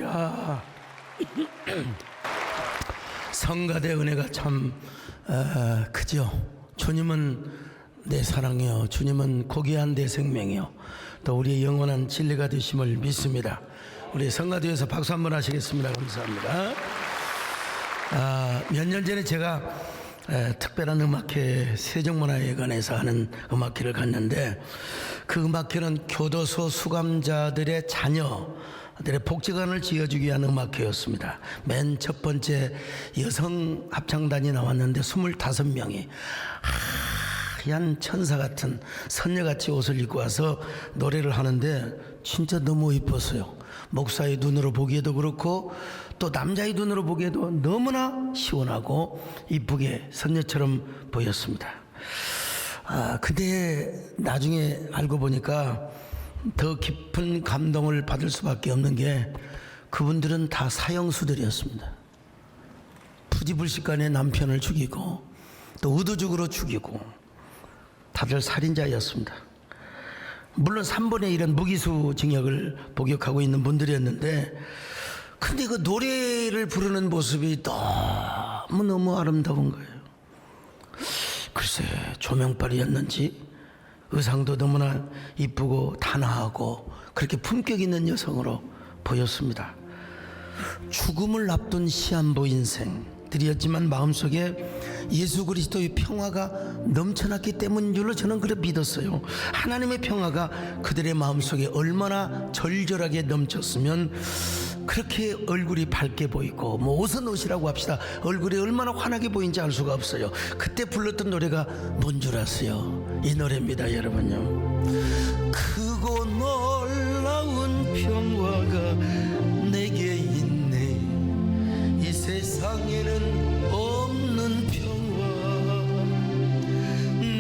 할렐루야. 성가대 은혜가 참 크죠. 주님은 내 사랑이요, 주님은 고귀한 내 생명이요, 또 우리의 영원한 진리가 되심을 믿습니다. 우리 성가대에서 박수 한번 하시겠습니다. 감사합니다. 몇 년 전에 제가 특별한 음악회 세종문화회관에서 하는 음악회를 갔는데, 그 음악회는 교도소 수감자들의 자녀들의 복지관을 지어주기 위한 음악회였습니다. 맨 첫 번째 여성 합창단이 나왔는데 25명이 하얀 천사 같은 선녀같이 옷을 입고 와서 노래를 하는데 진짜 너무 이뻤어요. 목사의 눈으로 보기에도 그렇고 또 남자의 눈으로 보기에도 너무나 시원하고 이쁘게 선녀처럼 보였습니다. 근데 나중에 알고 보니까 더 깊은 감동을 받을 수밖에 없는 게, 그분들은 다 사형수들이었습니다. 부지불식간에 남편을 죽이고 또 의도적으로 죽이고 다들 살인자였습니다. 물론 3분의 1은 무기수 징역을 복역하고 있는 분들이었는데, 근데 그 노래를 부르는 모습이 너무너무 아름다운 거예요. 글쎄, 조명빨이었는지 의상도 너무나 이쁘고 단아하고 그렇게 품격 있는 여성으로 보였습니다. 죽음을 앞둔 시한부 인생들이었지만 마음속에 예수 그리스도의 평화가 넘쳐났기 때문인 줄로 저는 그래 믿었어요. 하나님의 평화가 그들의 마음속에 얼마나 절절하게 넘쳤으면 그렇게 얼굴이 밝게 보이고, 뭐 옷은 옷이라고 합시다, 얼굴이 얼마나 환하게 보이는지 알 수가 없어요. 그때 불렀던 노래가 뭔 줄 아세요? 이 노래입니다, 여러분요. 크고 놀라운 평화가 내게 있네, 이 세상에는 없는 평화,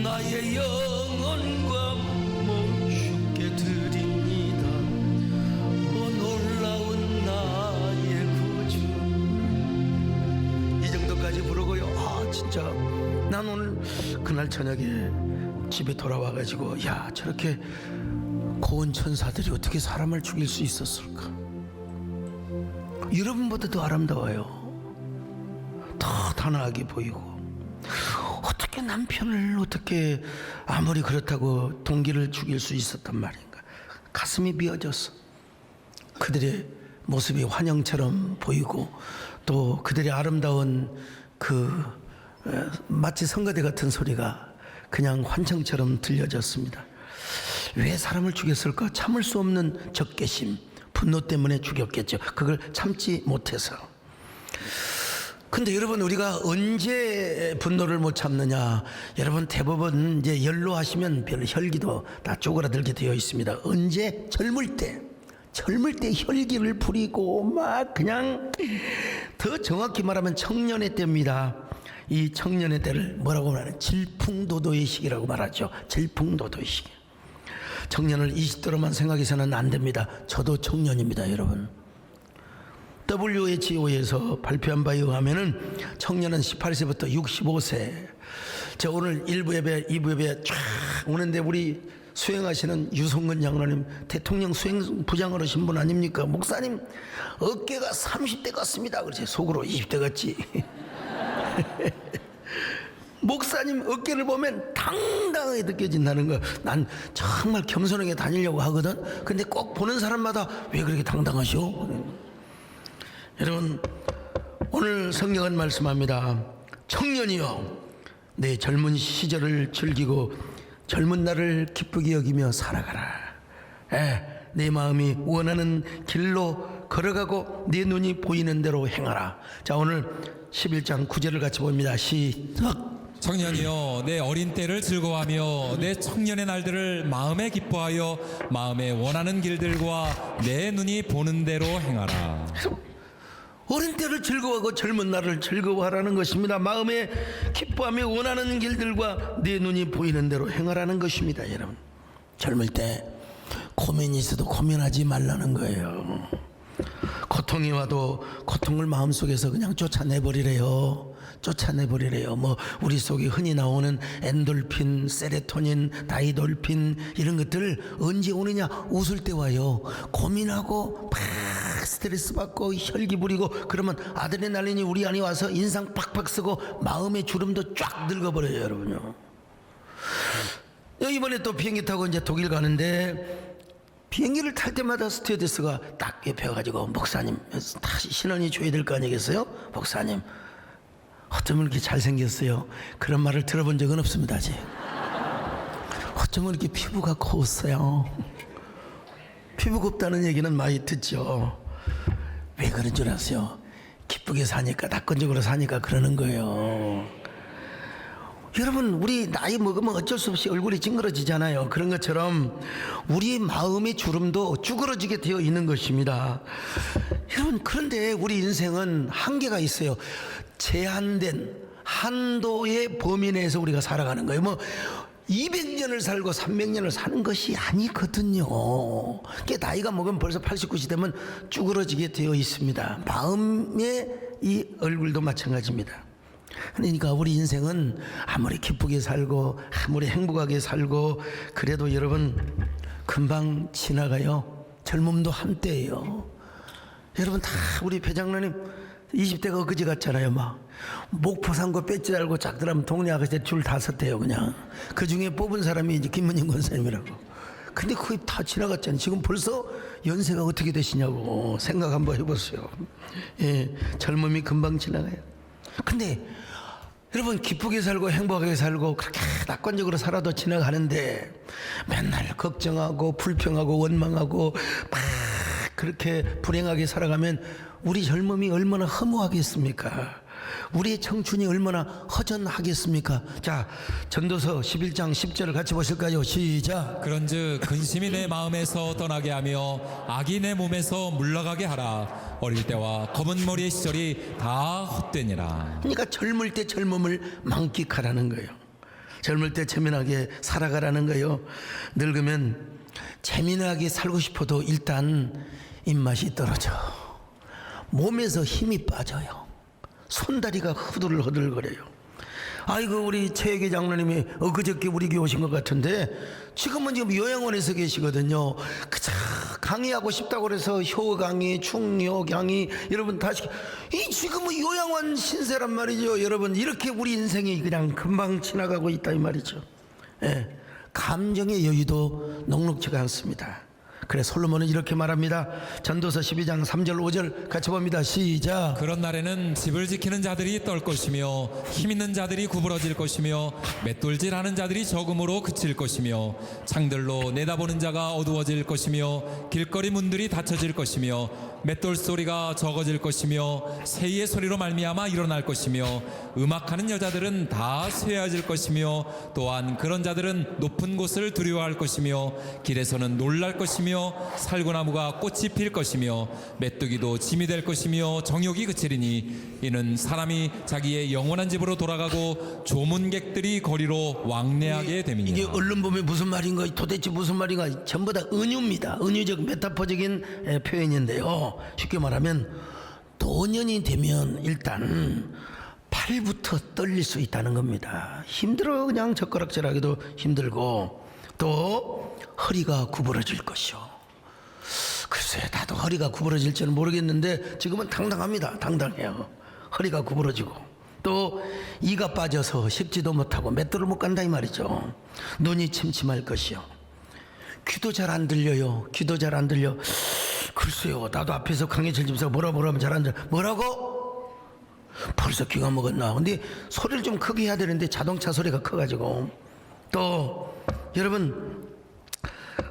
나의 영혼과 몸 주께 드립니다, 놀라운 나의 구주. 이 정도까지 부르고요, 진짜 난 오늘 그날 저녁에 집에 돌아와가지고, 야, 저렇게 고운 천사들이 어떻게 사람을 죽일 수 있었을까? 여러분보다 더 아름다워요. 더 단아하게 보이고, 어떻게 남편을 어떻게 아무리 그렇다고 동기를 죽일 수 있었단 말인가? 가슴이 미어졌어. 그들의 모습이 환영처럼 보이고, 또 그들의 아름다운 마치 성가대 같은 소리가 그냥 환청처럼 들려졌습니다. 왜 사람을 죽였을까? 참을 수 없는 적개심, 분노 때문에 죽였겠죠. 그걸 참지 못해서. 근데 여러분, 우리가 언제 분노를 못 참느냐? 여러분, 대부분 이제 연로하시면 별 혈기도 다 쪼그라들게 되어 있습니다. 언제? 젊을 때 혈기를 부리고 막 그냥, 더 정확히 말하면 청년의 때입니다. 이 청년의 때를 뭐라고 말하냐? 질풍노도의 시기라고 말하죠. 질풍노도의 시기. 청년을 20대로만 생각해서는 안 됩니다. 저도 청년입니다, 여러분. WHO에서 발표한 바에 의하면은 청년은 18세부터 65세. 저 오늘 1부 예배, 2부 예배 쫙 오는데 우리 수행하시는 유성근 장로님, 대통령 수행 부장으로 하신 분 아닙니까? 목사님, 어깨가 30대 같습니다. 그렇지, 속으로 20대 같지. 목사님 어깨를 보면 당당하게 느껴진다는 거. 난 정말 겸손하게 다니려고 하거든. 근데 꼭 보는 사람마다 왜 그렇게 당당하시오? 여러분, 오늘 성경은 말씀합니다. 청년이여, 내 젊은 시절을 즐기고 젊은 날을 기쁘게 여기며 살아가라. 내 마음이 원하는 길로 걸어가고 네 눈이 보이는 대로 행하라. 자, 오늘 11장 9절을 같이 봅니다. 시작. 청년이여, 내 어린 때를 즐거워하며 내 청년의 날들을 마음에 기뻐하여 마음에 원하는 길들과 내 눈이 보는 대로 행하라. 어린 때를 즐거워하고 젊은 날을 즐거워하라는 것입니다. 마음에 기뻐하며 원하는 길들과 내 눈이 보이는 대로 행하라는 것입니다. 여러분, 젊을 때 고민이 있어도 고민하지 말라는 거예요. 고통이 와도 고통을 마음속에서 그냥 쫓아내버리래요. 뭐 우리 속에 흔히 나오는 엔돌핀, 세로토닌, 다이돌핀 이런 것들 언제 오느냐? 웃을 때 와요. 고민하고 막 스트레스 받고 혈기 부리고 그러면 아드레날린이 우리 안에 와서 인상 팍팍 쓰고 마음의 주름도 쫙 늙어버려요, 여러분요. 이번에 또 비행기 타고 이제 독일 가는데 비행기를 탈 때마다 스튜어디스가 딱 옆에 와가지고 목사님 다시 신원이 줘야 될 거 아니겠어요? 목사님 어쩌면 이렇게 잘생겼어요. 그런 말을 들어본 적은 없습니다, 아직. 어쩌면 이렇게 피부가 고웠어요. 피부 곱다는 얘기는 많이 듣죠. 왜 그런 줄 아세요? 기쁘게 사니까, 낙관적으로 사니까 그러는 거예요. 여러분, 우리 나이 먹으면 어쩔 수 없이 얼굴이 찡그러지잖아요. 그런 것처럼 우리 마음의 주름도 쭈그러지게 되어 있는 것입니다. 여러분, 그런데 우리 인생은 한계가 있어요. 제한된 한도의 범위 내에서 우리가 살아가는 거예요. 뭐 200년을 살고 300년을 사는 것이 아니거든요. 그러니까 나이가 먹으면 벌써 80, 90 되면 쭈그러지게 되어 있습니다. 마음의 이 얼굴도 마찬가지입니다. 그러니까 우리 인생은 아무리 기쁘게 살고 아무리 행복하게 살고 그래도 여러분 금방 지나가요. 젊음도 한때예요. 여러분 다 우리 배장로님 20대가 그지 같잖아요. 막 목포 산거 뺏지 달고 짝들하면 동네 아가씨 줄 다 섰대요. 그냥 그 중에 뽑은 사람이 이제 김문영 권사님이라고. 근데 거의 다 지나갔잖아요. 지금 벌써 연세가 어떻게 되시냐고 생각 한번 해보세요. 예, 젊음이 금방 지나가요. 근데 여러분 기쁘게 살고 행복하게 살고 그렇게 낙관적으로 살아도 지나가는데 맨날 걱정하고 불평하고 원망하고 막 그렇게 불행하게 살아가면 우리 젊음이 얼마나 허무하겠습니까? 우리의 청춘이 얼마나 허전하겠습니까? 자, 전도서 11장 10절을 같이 보실까요? 시작. 그런즉 근심이 내 마음에서 떠나게 하며 악이 내 몸에서 물러가게 하라. 어릴 때와 검은 머리의 시절이 다 헛되니라. 그러니까 젊을 때 젊음을 만끽하라는 거예요. 젊을 때 재미나게 살아가라는 거예요. 늙으면 재미나게 살고 싶어도 일단 입맛이 떨어져. 몸에서 힘이 빠져요. 손다리가 허들허들거려요. 아이고 우리 최혜기 장로님이 엊그저께 우리 교회 오신 것 같은데 지금은 지금 요양원에서 계시거든요. 그저 강의하고 싶다고 그래서 효 강의, 충효 강의 여러분 다시 이 지금은 요양원 신세란 말이죠. 여러분 이렇게 우리 인생이 그냥 금방 지나가고 있다 이 말이죠. 예, 감정의 여유도 녹록지가 않습니다. 그래 솔로몬은 이렇게 말합니다. 전도서 12장 3절 5절 같이 봅니다. 시작. 그런 날에는 집을 지키는 자들이 떨 것이며 힘 있는 자들이 구부러질 것이며 맷돌질하는 자들이 적음으로 그칠 것이며 창들로 내다보는 자가 어두워질 것이며 길거리 문들이 닫혀질 것이며 맷돌 소리가 적어질 것이며 새의 소리로 말미암아 일어날 것이며 음악하는 여자들은 다 쇠해질 것이며 또한 그런 자들은 높은 곳을 두려워할 것이며 길에서는 놀랄 것이며 살구나무가 꽃이 필 것이며 메뚜기도 짐이 될 것이며 정욕이 그치리니 이는 사람이 자기의 영원한 집으로 돌아가고 조문객들이 거리로 왕래하게 됨이니라. 이게 언론 보면 무슨 말인가 도대체 무슨 말인가 전부 다 은유입니다. 은유적 메타포적인 표현인데요. 쉽게 말하면 노년이 되면 일단 팔부터 떨릴 수 있다는 겁니다. 힘들어 그냥 젓가락질하기도 힘들고 또 허리가 구부러질 것이요. 글쎄 나도 허리가 구부러질 줄은 모르겠는데 지금은 당당합니다. 당당해요. 허리가 구부러지고 또 이가 빠져서 씹지도 못하고 맷돌을 못 간다 이 말이죠. 눈이 침침할 것이요. 귀도 잘 안 들려요. 귀도 잘 안 들려. 글쎄요 나도 앞에서 강해철 집사가 뭐라고 하면 잘 안 들려. 뭐라고? 벌써 귀가 먹었나. 근데 소리를 좀 크게 해야 되는데 자동차 소리가 커가지고 또 여러분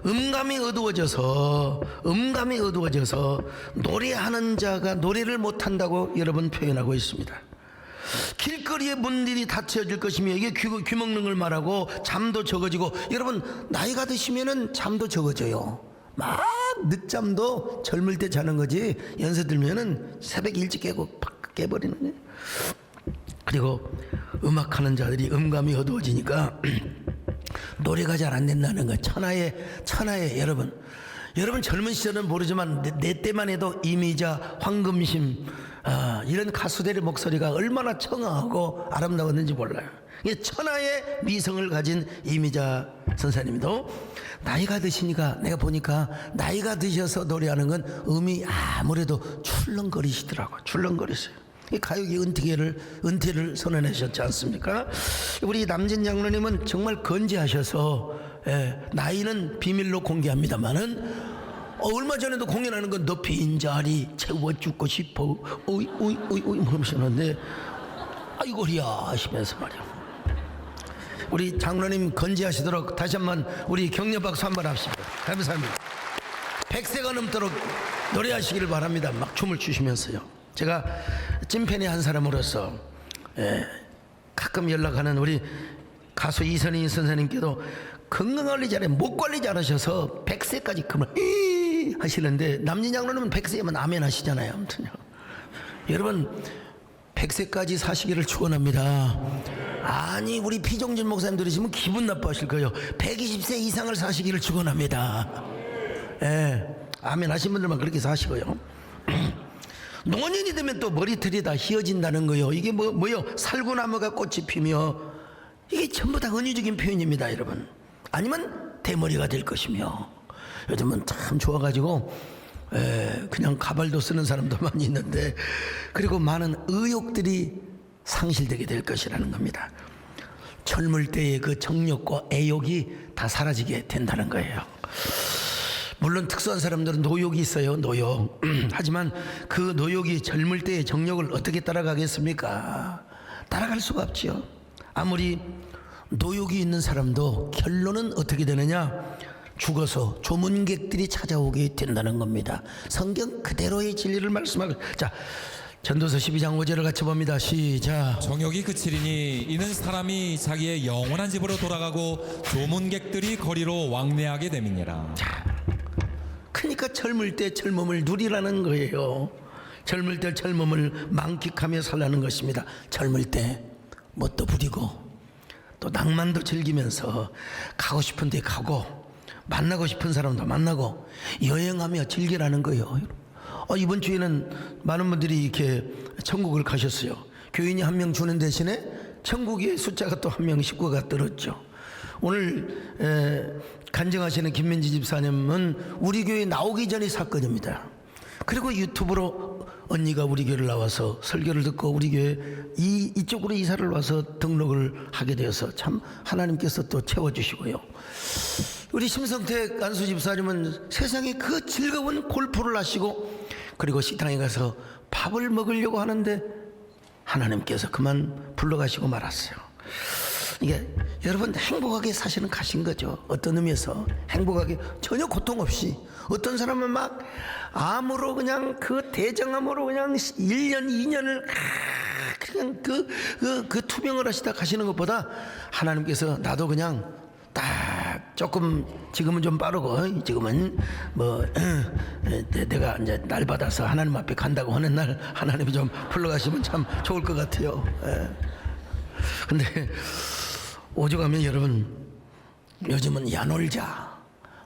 음감이 어두워져서 노래하는 자가 노래를 못한다고 여러분 표현하고 있습니다. 길거리에 문들이 닫혀질 것이며 이게 귀 먹는 걸 말하고 잠도 적어지고 여러분 나이가 드시면은 잠도 적어져요. 막 늦잠도 젊을 때 자는 거지 연세 들면은 새벽 일찍 깨고 팍 깨버리는 거예요. 그리고 음악하는 자들이 음감이 어두워지니까 노래가 잘 안 된다는 거. 천하에 여러분 젊은 시절은 모르지만 내 때만 해도 이미자, 황금심 이런 가수들의 목소리가 얼마나 청아하고 아름다웠는지 몰라요. 이게 천하의 미성을 가진 이미자 선생님도 나이가 드시니까 내가 보니까 나이가 드셔서 노래하는 건 음이 아무래도 출렁거리시더라고요. 출렁거리세요. 이 가요계 은퇴를 선언하셨지 않습니까? 우리 남진 장로님은 정말 건재하셔서 나이는 비밀로 공개합니다만은 얼마 전에도 공연하는 건 너 빈자리 채워주고 싶어 오이 하시는데 아이고 허리야 하시면서 말이야. 우리 장로님 건재하시도록 다시 한번 우리 격려 박수 한번 합시다. 감사합니다. 100세가 넘도록 노래하시기를 바랍니다. 막 춤을 추시면서요. 제가 찐팬의 한 사람으로서 가끔 연락하는 우리 가수 이선희 선생님께도 건강관리 잘해 목 관리 잘하셔서 100세까지 그만 하시는데 남진 장로님은 100세면 아멘 하시잖아요. 아무튼요. 여러분 100세까지 사시기를 축원합니다. 아니 우리 피종진 목사님 들으시면 기분 나빠하실 거예요. 120세 이상을 사시기를 축원합니다. 아멘 하신 분들만 그렇게 사시고요. 노년이 되면 또 머리털이 다 휘어진다는 거요. 이게 뭐요? 살구나무가 꽃이 피며 이게 전부 다 은유적인 표현입니다, 여러분. 아니면 대머리가 될 것이며 요즘은 참 좋아가지고 그냥 가발도 쓰는 사람도 많이 있는데 그리고 많은 의욕들이 상실되게 될 것이라는 겁니다. 젊을 때의 그 정욕과 애욕이 다 사라지게 된다는 거예요. 물론 특수한 사람들은 노욕이 있어요. 노욕. 하지만 그 노욕이 젊을 때의 정욕을 어떻게 따라가겠습니까? 따라갈 수가 없지요. 아무리 노욕이 있는 사람도 결론은 어떻게 되느냐? 죽어서 조문객들이 찾아오게 된다는 겁니다. 성경 그대로의 진리를 말씀하고. 자, 전도서 12장 5절을 같이 봅니다. 시작. 정욕이 그치리니 이는 사람이 자기의 영원한 집으로 돌아가고 조문객들이 거리로 왕래하게 됨이니라. 그러니까 젊을 때 젊음을 누리라는 거예요. 젊을 때 젊음을 만끽하며 살라는 것입니다. 젊을 때 뭣도 부리고 또 낭만도 즐기면서 가고 싶은 데 가고 만나고 싶은 사람도 만나고 여행하며 즐기라는 거예요. 이번 주에는 많은 분들이 이렇게 천국을 가셨어요. 교인이 한 명 주는 대신에 천국의 숫자가 또 한 명 식구가 늘었죠. 오늘 간증하시는 김민지 집사님은 우리 교회 나오기 전의 사건입니다. 그리고 유튜브로 언니가 우리 교회를 나와서 설교를 듣고 우리 교회 이쪽으로 이사를 와서 등록을 하게 되어서 참 하나님께서 또 채워주시고요. 우리 심성택 안수 집사님은 세상에 그 즐거운 골프를 하시고 그리고 식당에 가서 밥을 먹으려고 하는데 하나님께서 그만 불러가시고 말았어요. 이게 여러분 행복하게 사시는 가신 거죠. 어떤 의미에서 행복하게 전혀 고통 없이. 어떤 사람은 막 암으로 그냥 그 대장암으로 그냥 1년 2년을 그냥 그 투병을 하시다 가시는 것보다 하나님께서 나도 그냥 딱 조금 지금은 좀 빠르고 지금은 뭐 내가 이제 날 받아서 하나님 앞에 간다고 하는 날 하나님이 좀 불러가시면 참 좋을 것 같아요. 근데 오죽하면 여러분 요즘은 야놀자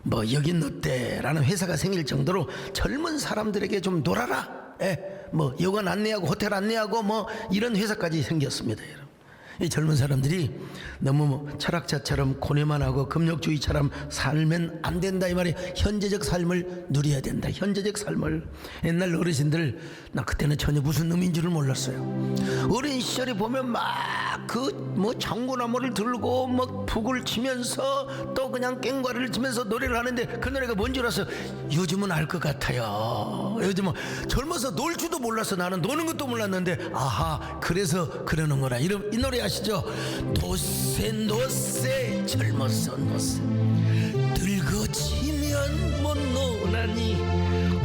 뭐 여긴 어때라는 회사가 생길 정도로 젊은 사람들에게 좀 놀아라, 뭐 여관 안내하고 호텔 안내하고 뭐 이런 회사까지 생겼습니다. 여러분 이 젊은 사람들이 너무 철학자처럼 고뇌만 하고 금욕주의처럼 살면 안 된다 이 말이. 현재적 삶을 누려야 된다. 현재적 삶을. 옛날 어르신들 나 그때는 전혀 무슨 의미인 줄을 몰랐어요. 어린 시절에 보면 막 그 뭐 장구나무를 들고 뭐 북을 치면서 또 그냥 깽과를 치면서 노래를 하는데 그 노래가 뭔 줄 알았어요. 요즘은 알 것 같아요. 요즘은 젊어서 놀 줄도 몰라서 나는 노는 것도 몰랐는데 아하 그래서 그러는구나. 이 노래 아시죠? 노세 젊어서 노세 늙어지면 못 노나니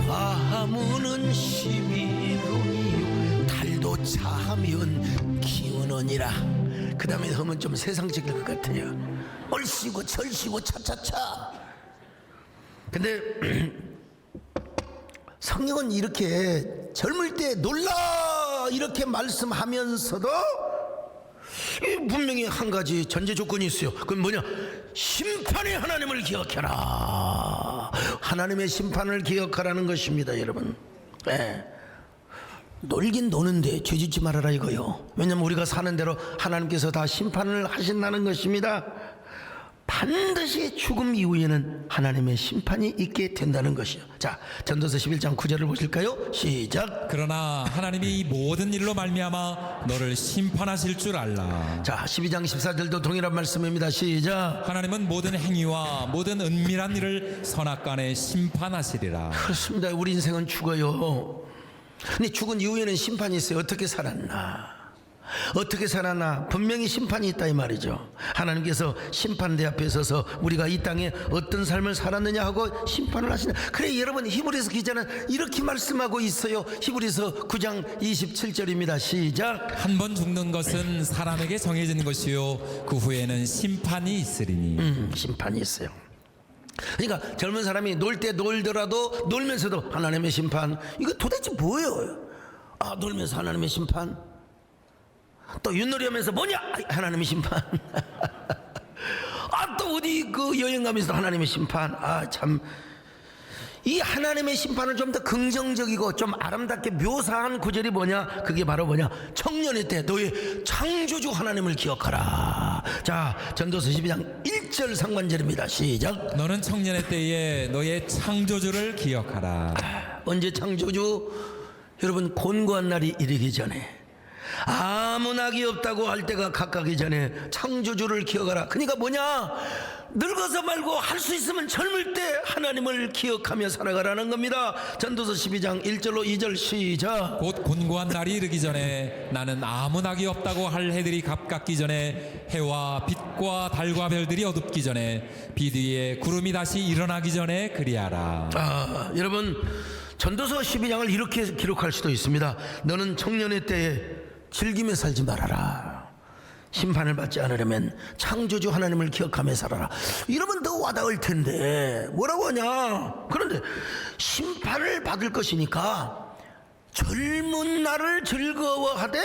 화무는 11원이요 달도 차면 기운원이라. 그 다음에 하면 좀 세상적일 것 같아요. 얼씨구 절씨구 차차차. 근데 성경은 이렇게 젊을 때 놀라 이렇게 말씀하면서도 분명히 한 가지 전제 조건이 있어요. 그건 뭐냐? 심판의 하나님을 기억해라. 하나님의 심판을 기억하라는 것입니다, 여러분. 놀긴 노는데 죄짓지 말아라 이거요. 왜냐하면 우리가 사는 대로 하나님께서 다 심판을 하신다는 것입니다. 반드시 죽음 이후에는 하나님의 심판이 있게 된다는 것이요. 자, 전도서 11장 9절을 보실까요? 시작. 그러나 하나님이 이 모든 일로 말미암아 너를 심판하실 줄 알라. 자, 12장 14절도 동일한 말씀입니다. 시작. 하나님은 모든 행위와 모든 은밀한 일을 선악간에 심판하시리라. 그렇습니다. 우리 인생은 죽어요. 근데 죽은 이후에는 심판이 있어요. 어떻게 살았나? 어떻게 살았나? 분명히 심판이 있다 이 말이죠. 하나님께서 심판대 앞에 서서 우리가 이 땅에 어떤 삶을 살았느냐 하고 심판을 하시는. 그래 여러분, 히브리서 기자는 이렇게 말씀하고 있어요. 히브리서 9장 27절입니다. 시작. 한 번 죽는 것은 사람에게 정해진 것이요 그 후에는 심판이 있으리니. 심판이 있어요. 그러니까 젊은 사람이 놀 때 놀더라도 놀면서도 하나님의 심판, 이거 도대체 뭐예요? 아, 놀면서 하나님의 심판. 또 윷놀이 하면서 뭐냐? 하나님의 심판. 아, 또 어디 그 여행 가면서 하나님의 심판. 아, 참. 이 하나님의 심판을 좀 더 긍정적이고 좀 아름답게 묘사한 구절이 뭐냐? 그게 바로 뭐냐? 청년의 때 너의 창조주 하나님을 기억하라. 자, 전도서 12장 1절 상반절입니다. 시작. 너는 청년의 때에 너의 창조주를 기억하라. 언제 창조주? 여러분, 곤고한 날이 이르기 전에, 아무 낙이 없다고 할 때가 가까기 전에 창조주를 기억하라. 그러니까 뭐냐? 늙어서 말고 할 수 있으면 젊을 때 하나님을 기억하며 살아가라는 겁니다. 전도서 12장 1절로 2절 시작. 곧 곤고한 날이 이르기 전에 나는 아무 낙이 없다고 할 해들이 가깝기 전에 해와 빛과 달과 별들이 어둡기 전에 비 뒤에 구름이 다시 일어나기 전에 그리하라. 아, 여러분, 전도서 12장을 이렇게 기록할 수도 있습니다. 너는 청년의 때에 즐기며 살지 말아라. 심판을 받지 않으려면 창조주 하나님을 기억하며 살아라. 이러면 더 와닿을 텐데 뭐라고 하냐? 그런데 심판을 받을 것이니까 젊은 날을 즐거워하되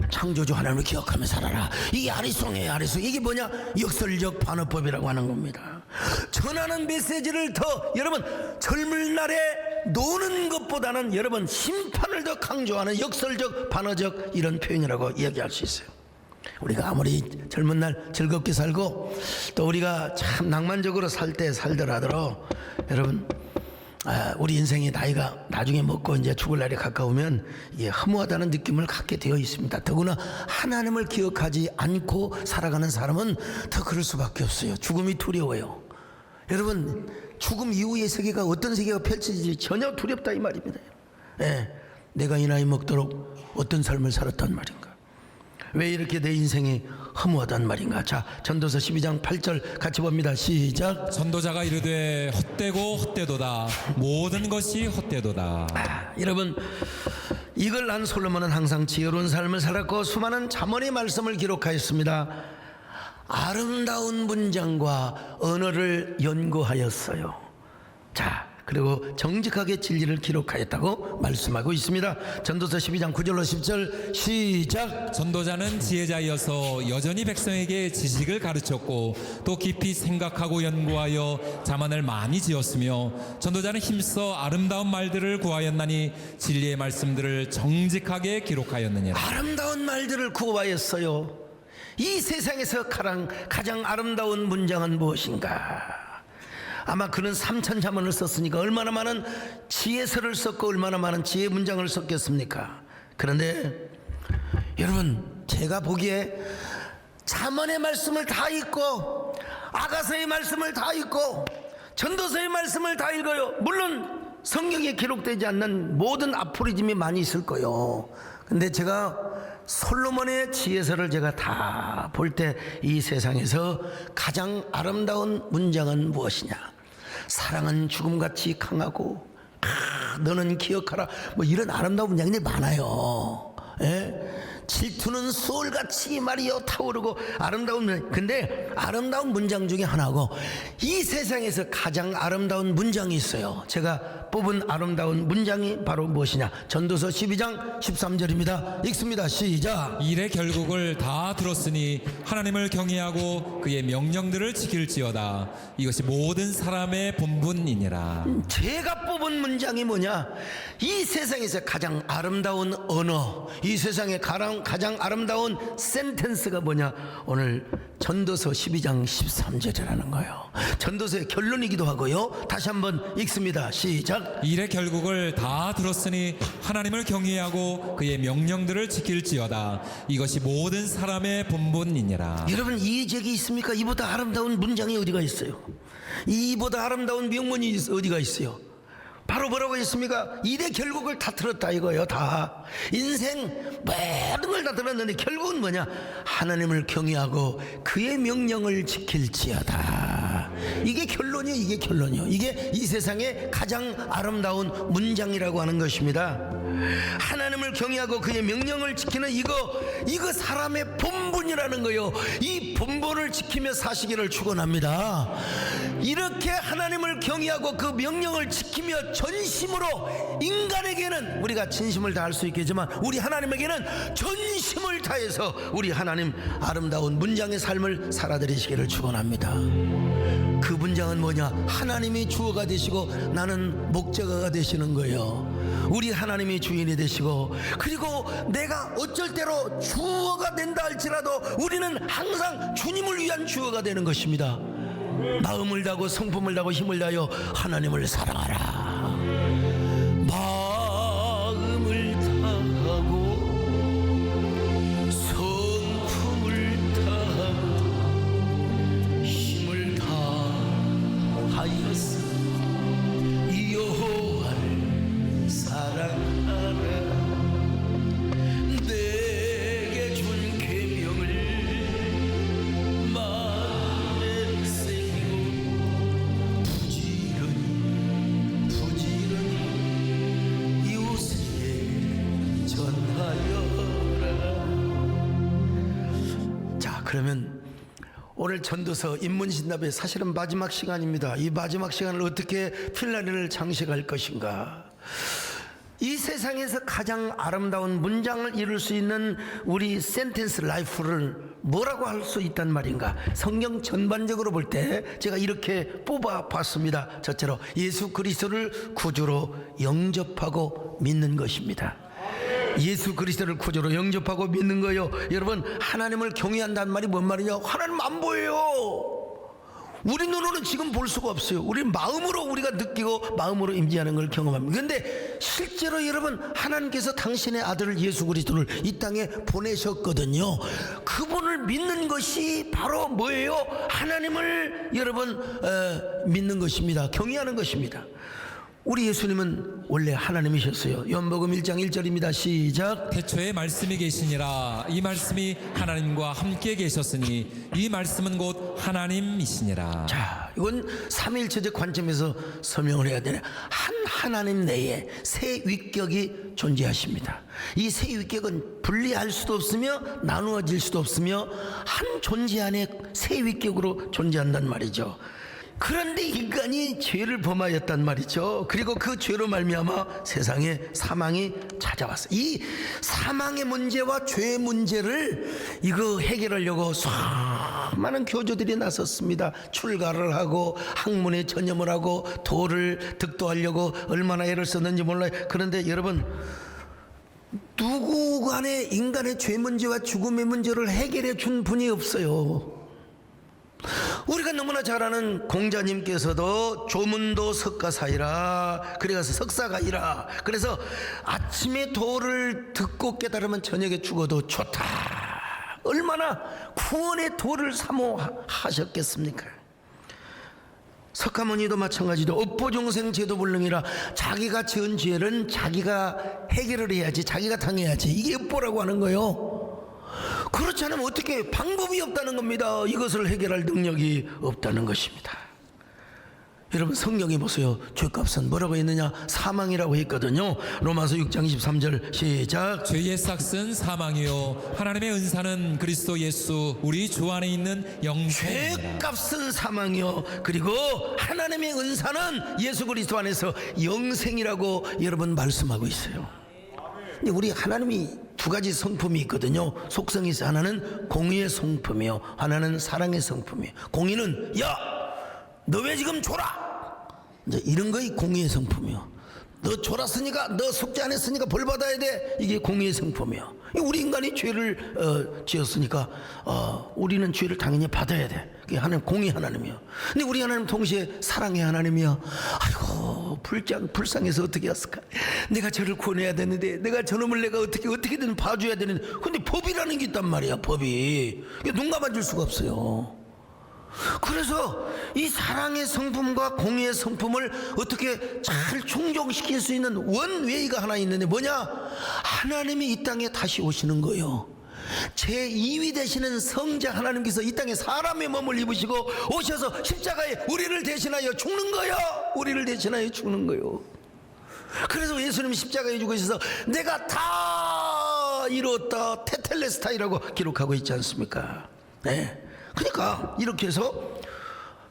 창조주 하나님을 기억하며 살아라. 이게 아리송이에요. 아리송. 이게 뭐냐? 역설적 반어법이라고 하는 겁니다. 전하는 메시지를 더 여러분, 젊을 날에 노는 것보다는 여러분 심판을 더 강조하는 역설적 반어적 이런 표현이라고 이야기할 수 있어요. 우리가 아무리 젊은 날 즐겁게 살고 또 우리가 참 낭만적으로 살 때 살더라도 여러분, 우리 인생의 나이가 나중에 먹고 이제 죽을 날이 가까우면 허무하다는 느낌을 갖게 되어 있습니다. 더구나 하나님을 기억하지 않고 살아가는 사람은 더 그럴 수밖에 없어요. 죽음이 두려워요. 여러분, 죽음 이후의 세계가 어떤 세계가 펼쳐질지 전혀 두렵다 이 말입니다. 내가 이 나이 먹도록 어떤 삶을 살았단 말인가? 왜 이렇게 내 인생이 허무하단 말인가? 자, 전도서 12장 8절 같이 봅니다. 시작. 전도자가 이르되 헛되고 헛되도다. 모든 것이 헛되도다. 여러분, 이걸 난 솔로몬은 항상 지혜로운 삶을 살았고 수많은 잠언의 말씀을 기록하였습니다. 아름다운 문장과 언어를 연구하였어요. 자, 그리고 정직하게 진리를 기록하였다고 말씀하고 있습니다. 전도서 12장 9절로 10절 시작. 전도자는 지혜자이어서 여전히 백성에게 지식을 가르쳤고 또 깊이 생각하고 연구하여 자문을 많이 지었으며 전도자는 힘써 아름다운 말들을 구하였나니 진리의 말씀들을 정직하게 기록하였느니라. 아름다운 말들을 구하였어요. 이 세상에서 가장 아름다운 문장은 무엇인가? 아마 그는 3천 자문을 썼으니까 얼마나 많은 지혜서를 썼고 얼마나 많은 지혜 문장을 썼겠습니까? 그런데 여러분, 제가 보기에 자문의 말씀을 다 읽고 아가서의 말씀을 다 읽고 전도서의 말씀을 다 읽어요. 물론 성경에 기록되지 않는 모든 아포리즘이 많이 있을 거예요. 근데 제가 솔로몬의 지혜서를 제가 다 볼 때 이 세상에서 가장 아름다운 문장은 무엇이냐? 사랑은 죽음같이 강하고 너는 기억하라. 뭐 이런 아름다운 문장들이 많아요. 질투는 수월같이 말이요 타오르고 아름다운 근데 아름다운 문장 중에 하나고 이 세상에서 가장 아름다운 문장이 있어요. 제가 뽑은 아름다운 문장이 바로 무엇이냐? 전도서 12장 13절입니다. 읽습니다. 시작. 일의 결국을 다 들었으니 하나님을 경외하고 그의 명령들을 지킬지어다. 이것이 모든 사람의 본분이니라. 제가 뽑은 문장이 뭐냐? 이 세상에서 가장 아름다운 언어, 이 세상에 가장 아름다운 센텐스가 뭐냐? 오늘 전도서 12장 13절이라는 거예요. 전도서의 결론이기도 하고요. 다시 한번 읽습니다. 시작. 일의 결국을 다 들었으니 하나님을 경외하고 그의 명령들을 지킬지어다. 이것이 모든 사람의 본분이니라. 여러분, 이 적이 있습니까? 이보다 아름다운 문장이 어디가 있어요? 이보다 아름다운 명문이 어디가 있어요? 바로 뭐라고 했습니까? 일의 결국을 다 들었다 이거예요. 다 인생 모든 걸 다 들었는데 결국은 뭐냐? 하나님을 경외하고 그의 명령을 지킬지어다. 이게 결론이에요. 이게 결론이에요. 이게 이 세상의 가장 아름다운 문장이라고 하는 것입니다. 하나님을 경외하고 그의 명령을 지키는 이거 사람의 본분이라는 거예요. 이 본분을 지키며 사시기를 축원합니다. 이렇게 하나님을 경외하고 그 명령을 지키며 전심으로, 인간에게는 우리가 진심을 다할 수 있겠지만 우리 하나님에게는 전심을 다해서 우리 하나님 아름다운 문장의 삶을 살아드리시기를 축원합니다. 그 문장은 뭐냐? 하나님이 주어가 되시고 나는 목적어가 되시는 거예요. 우리 하나님이 주인이 되시고, 그리고 내가 어쩔 때로 주어가 된다 할지라도 우리는 항상 주님을 위한 주어가 되는 것입니다. 마음을 다하고 성품을 다하고 힘을 다하여 하나님을 사랑하라. 마음을 다하고 성품을 다하고 힘을 다하여서 여호와를 사랑하라. 내게 준 계명을 마음에 새기고 부지런히 이웃에게 전하여라. 자, 그러면 오늘 전도서 인문신답의 사실은 마지막 시간입니다. 이 마지막 시간을 어떻게 필라리를 장식할 것인가? 이 세상에서 가장 아름다운 문장을 이룰 수 있는 우리 센텐스 라이프를 뭐라고 할 수 있단 말인가? 성경 전반적으로 볼 때 제가 이렇게 뽑아 봤습니다. 첫째로 예수 그리스도를 구주로 영접하고 믿는 것입니다. 예수 그리스도를 구주로 영접하고 믿는 거예요. 여러분, 하나님을 경외한다는 말이 뭔 말이냐? 하나님 안 보여요. 우리 눈으로는 지금 볼 수가 없어요. 우리 마음으로 우리가 느끼고 마음으로 임재하는 걸 경험합니다. 그런데 실제로 여러분, 하나님께서 당신의 아들을 예수 그리스도를 이 땅에 보내셨거든요. 그분을 믿는 것이 바로 뭐예요? 하나님을 여러분 믿는 것입니다. 경외하는 것입니다. 우리 예수님은 원래 하나님이셨어요. 요한복음 1장 1절입니다. 시작. 태초에 말씀이 계시니라. 이 말씀이 하나님과 함께 계셨으니 이 말씀은 곧 하나님이시니라. 자, 이건 삼위일체적 관점에서 설명을 해야 되네. 한 하나님 내에 세 위격이 존재하십니다. 이 세 위격은 분리할 수도 없으며 나누어질 수도 없으며 한 존재 안에 세 위격으로 존재한단 말이죠. 그런데 인간이 죄를 범하였단 말이죠. 그리고 그 죄로 말미암아 세상에 사망이 찾아왔어요. 이 사망의 문제와 죄의 문제를 이거 해결하려고 수많은 교주들이 나섰습니다. 출가를 하고 학문에 전념을 하고 도를 득도하려고 얼마나 애를 썼는지 몰라요. 그런데 여러분, 누구 간에 인간의 죄 문제와 죽음의 문제를 해결해 준 분이 없어요. 우리가 너무나 잘 아는 공자님께서도 조문도 석가사이라, 그래서 석사가이라, 그래서 아침에 도를 듣고 깨달으면 저녁에 죽어도 좋다. 얼마나 구원의 도를 사모하셨겠습니까? 석가모니도 마찬가지로 업보종생 제도불능이라, 자기가 지은 죄는 자기가 해결을 해야지, 자기가 당해야지, 이게 업보라고 하는 거예요. 그렇지 않으면 어떻게, 방법이 없다는 겁니다. 이것을 해결할 능력이 없다는 것입니다. 여러분 성경에 보세요. 죄값은 뭐라고 했느냐? 사망이라고 했거든요. 로마서 6장 23절 시작. 죄의 삭은 사망이요 하나님의 은사는 그리스도 예수 우리 주 안에 있는 영생. 죄값은 사망이요 그리고 하나님의 은사는 예수 그리스도 안에서 영생이라고 여러분 말씀하고 있어요. 근데 우리 하나님이 두 가지 성품이 있거든요. 속성이 있어요. 하나는 공의의 성품이요, 하나는 사랑의 성품이에요. 공의는 야 너 왜 지금 졸아? 이제 이런 거이 공의의 성품이요. 너 졸았으니까, 너 숙제 안 했으니까 벌 받아야 돼. 이게 공의의 성품이요. 우리 인간이 죄를 지었으니까 우리는 죄를 당연히 받아야 돼. 그게 하나님, 공의 하나님이요. 근데 우리 하나님 동시에 사랑의 하나님이요. 아이고 불쌍해서 어떻게 했을까? 내가 저를 구원해야 되는데, 내가 저놈을 내가 어떻게든 봐줘야 되는데, 근데 법이라는 게 있단 말이야. 법이 눈 감아줄 수가 없어요. 그래서 이 사랑의 성품과 공의의 성품을 어떻게 잘 충족시킬 수 있는 원웨이가 하나 있는데 뭐냐? 하나님이 이 땅에 다시 오시는 거예요. 제2위 되시는 성자 하나님께서 이 땅에 사람의 몸을 입으시고 오셔서 십자가에 우리를 대신하여 죽는 거예요. 우리를 대신하여 죽는 거예요. 그래서 예수님이 십자가에 죽으셔서 내가 다 이루었다 테텔레스타이라고 기록하고 있지 않습니까? 네. 그러니까 이렇게 해서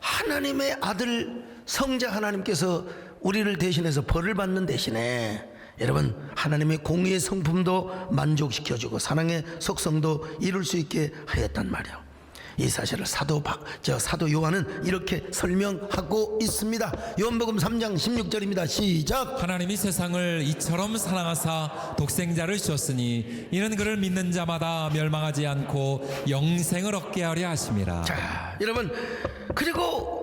하나님의 아들 성자 하나님께서 우리를 대신해서 벌을 받는 대신에 여러분 하나님의 공의의 성품도 만족시켜주고 사랑의 속성도 이룰 수 있게 하였단 말이에요. 이 사실을 사도 요한은 이렇게 설명하고 있습니다. 요한복음 3장 16절입니다. 시작. 하나님이 세상을 이처럼 사랑하사 독생자를 주셨으니 이는 그를 믿는 자마다 멸망하지 않고 영생을 얻게 하려 하심이라. 자, 여러분, 그리고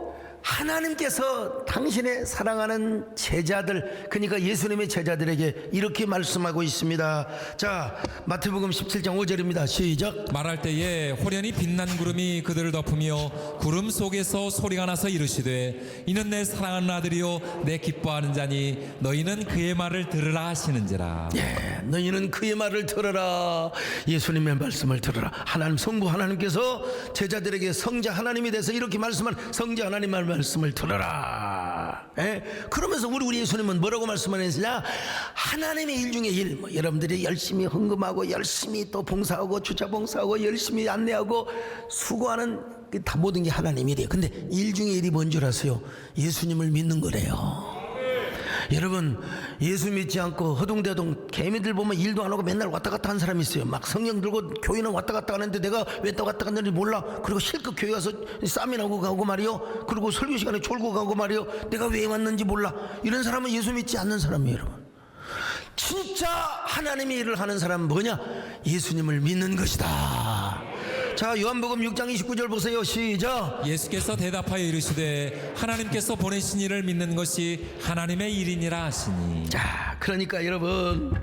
하나님께서 당신의 사랑하는 제자들, 그러니까 예수님의 제자들에게 이렇게 말씀하고 있습니다. 자, 마태복음 17장 5절입니다. 시작. 말할 때에 호련히 빛난 구름이 그들을 덮으며 구름 속에서 소리가 나서 이르시되 이는 내 사랑하는 아들이요 내 기뻐하는 자니 너희는 그의 말을 들으라 하시는지라. 예, 너희는 그의 말을 들어라. 예수님의 말씀을 들어라. 하나님 성부 하나님께서 제자들에게 성자 하나님이 돼서 이렇게 말씀한 성자 하나님의 말씀을 들어라. 예? 그러면서 우리 예수님은 뭐라고 말씀하셨느냐? 하나님의 일 중에 일, 여러분들이 열심히 헌금하고 열심히 또 봉사하고 주차 봉사하고 열심히 안내하고 수고하는 다 모든 게 하나님 일이에요. 근데 일 중에 일이 뭔 줄 아세요? 예수님을 믿는 거래요. 여러분, 예수 믿지 않고 허둥대둥 개미들 보면 일도 안 하고 맨날 왔다 갔다 한 사람이 있어요. 막 성령 들고 교회는 왔다 갔다 하는데 내가 왜 또 왔다 갔는지 몰라. 그리고 실컷 교회 가서 싸움이나고 가고 말이요. 그리고 설교 시간에 졸고 가고 말이요. 내가 왜 왔는지 몰라. 이런 사람은 예수 믿지 않는 사람이에요. 여러분, 진짜 하나님의 일을 하는 사람은 뭐냐? 예수님을 믿는 것이다. 자, 요한복음 6장 29절 보세요. 시작. 예수께서 대답하여 이르시되 하나님께서 보내신 이를 믿는 것이 하나님의 일이니라 하시니. 자, 그러니까 여러분,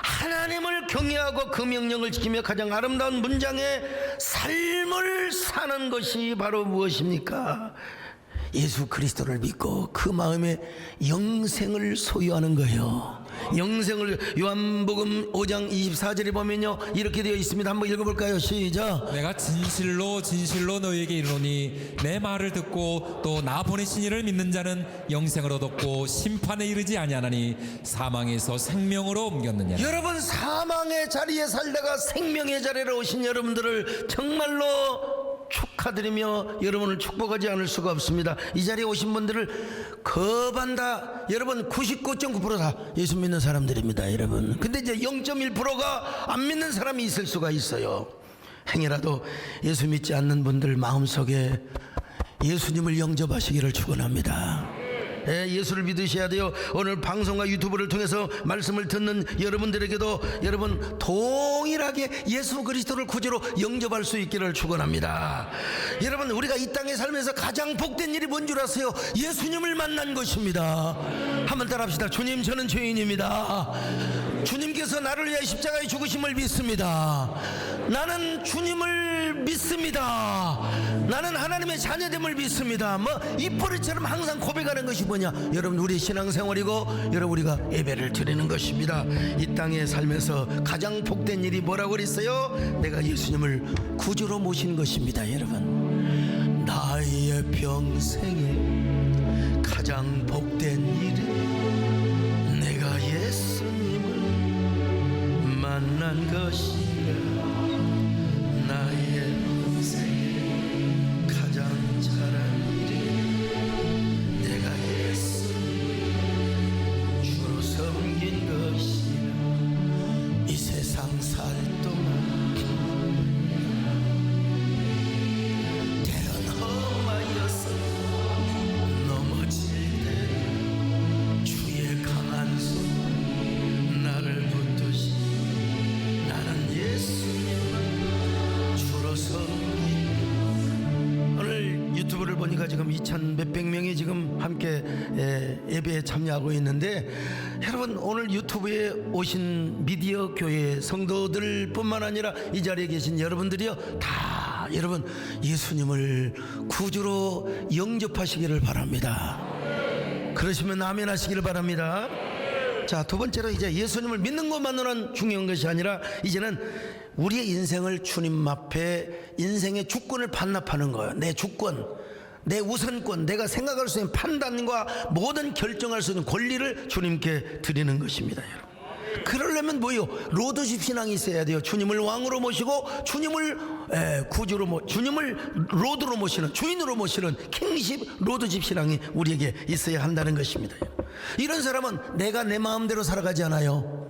하나님을 경외하고 그 명령을 지키며 가장 아름다운 문장의 삶을 사는 것이 바로 무엇입니까? 예수 그리스도를 믿고 그 마음에 영생을 소유하는 거예요. 영생을 요한복음 5장 24절에 보면요 이렇게 되어 있습니다. 한번 읽어볼까요? 시작. 내가 진실로 진실로 너희에게 이르노니 내 말을 듣고 또 나 보내신 이를 믿는 자는 영생을 얻었고 심판에 이르지 아니하나니 사망에서 생명으로 옮겼느냐. 여러분, 사망의 자리에 살다가 생명의 자리로 오신 여러분들을 정말로 축하드리며 여러분을 축복하지 않을 수가 없습니다. 이 자리에 오신 분들을 거반다 여러분 99.9% 다 예수 믿는 사람들입니다. 여러분, 근데 이제 0.1%가 안 믿는 사람이 있을 수가 있어요. 행여라도 예수 믿지 않는 분들 마음속에 예수님을 영접하시기를 축원합니다. 예수를 믿으셔야 돼요. 오늘 방송과 유튜브를 통해서 말씀을 듣는 여러분들에게도 여러분 동일하게 예수 그리스도를 구주로 영접할 수 있기를 축원합니다. 여러분, 우리가 이 땅에 살면서 가장 복된 일이 뭔 줄 아세요? 예수님을 만난 것입니다. 한번 따라합시다. 주님, 저는 죄인입니다. 주님께서 나를 위해 십자가에 죽으심을 믿습니다. 나는 주님을 믿습니다. 나는 하나님의 자녀됨을 믿습니다. 입버릇처럼 항상 고백하는 것이 뭐냐? 여러분, 우리 신앙생활이고 여러분 우리가 예배를 드리는 것입니다. 이 땅에 살면서 가장 복된 일이 뭐라고 그랬어요? 내가 예수님을 구주로 모신 것입니다. 여러분, 나의 평생에 가장 복된 일은 내가 예수님을 만난 것이라. 나의 인생에 가장 잘한 일은 내가 예수님을 주로 섬긴 것이라. 이 세상 살 동안 때론 험하여서 넘어질 때 주의 강한 손 나를 붙드시. 나는 예수님을 주로 섬긴. 오늘 유튜브를 보니까 지금 2,000 몇백 명이 지금 함께 예배에 참여하고 있는데, 여러분 오늘 유튜브에 오신 미디어 교회 성도들 뿐만 아니라 이 자리에 계신 여러분들이요, 다 여러분 예수님을 구주로 영접하시기를 바랍니다. 그러시면 아멘 하시기를 바랍니다. 자, 두 번째로 이제 예수님을 믿는 것만으로는 중요한 것이 아니라 이제는 우리의 인생을 주님 앞에 인생의 주권을 반납하는 거예요. 내 주권, 내 우선권, 내가 생각할 수 있는 판단과 모든 결정할 수 있는 권리를 주님께 드리는 것입니다, 여러분. 그러려면 뭐요? 로드십 신앙이 있어야 돼요. 주님을 왕으로 모시고 주님을 구주로 주님을 로드로 모시는, 주인으로 모시는 킹십 로드십 신앙이 우리에게 있어야 한다는 것입니다. 이런 사람은 내가 내 마음대로 살아가지 않아요.